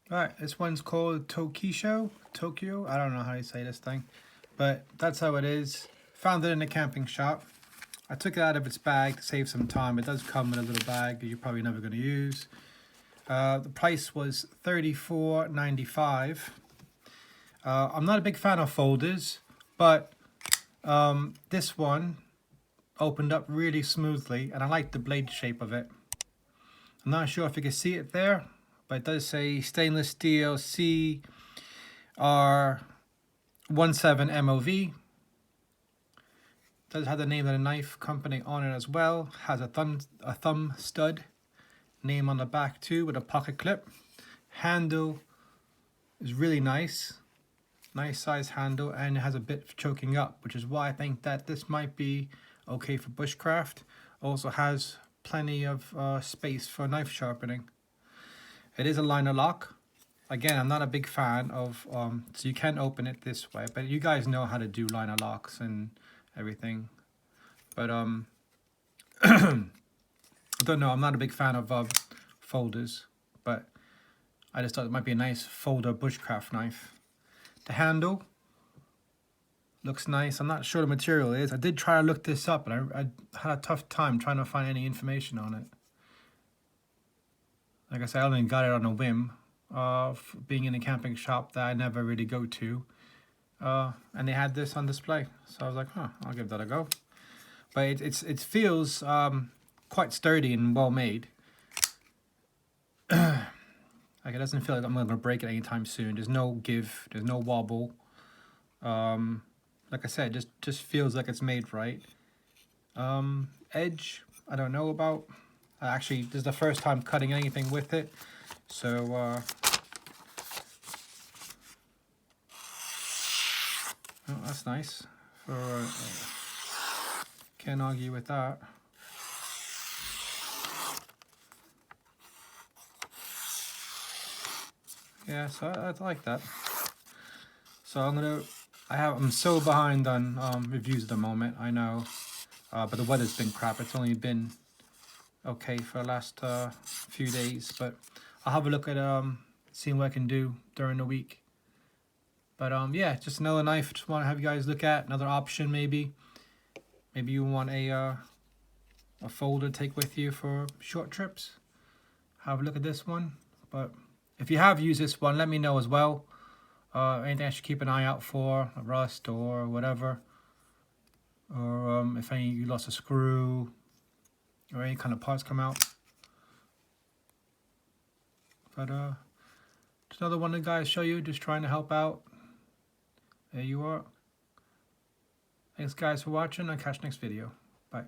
Alright, this one's called Tokyo. I don't know how you say this thing, but that's how it is. Found it in a camping shop. I took it out of its bag to save some time. It does come in a little bag that you're probably never going to use. The price was $34.95. I'm not a big fan of folders, but this one opened up really smoothly, and I like the blade shape of it. I'm not sure if you can see it there, but it does say stainless steel CR17 MOV. Does have the name of the knife company on it as well. Has a thumb stud name on the back too with a pocket clip. Handle is really nice. Nice size handle, and it has a bit of choking up, which is why I think that this might be okay for bushcraft. Also has plenty of space for knife sharpening. It is a liner lock. Again, I'm not a big fan of, so you can open it this way, but you guys know how to do liner locks and everything. But I don't know, I'm not a big fan of folders, but I just thought it might be a nice folder bushcraft knife. The handle looks nice. I'm not sure the material is. I did try to look this up, but I had a tough time trying to find any information on it. Like I said, I only got it on a whim of being in a camping shop that I never really go to. And they had this on display. So I was like, huh, I'll give that a go. But it feels quite sturdy and well made. Like it doesn't feel like I'm going to break it anytime soon. There's no give, there's no wobble. Like I said, just feels like it's made right. Edge, I don't know about. Actually, this is the first time cutting anything with it, so oh, that's nice. Can't argue with that. Yeah, so I like that. So I'm so behind on reviews at the moment, I know, but the weather's been crap. It's only been okay for the last few days, but I'll have a look at seeing what I can do during the week. But yeah, just another knife. Just want to have you guys look at another option. Maybe you want a folder to take with you for short trips. Have a look at this one. But if you have used this one, let me know as well. Anything I should keep an eye out for, a rust or whatever, or if you lost a screw or any kind of parts come out. But just another one of the guys show you, just trying to help out. There you are. Thanks guys for watching. I'll catch you next video. Bye.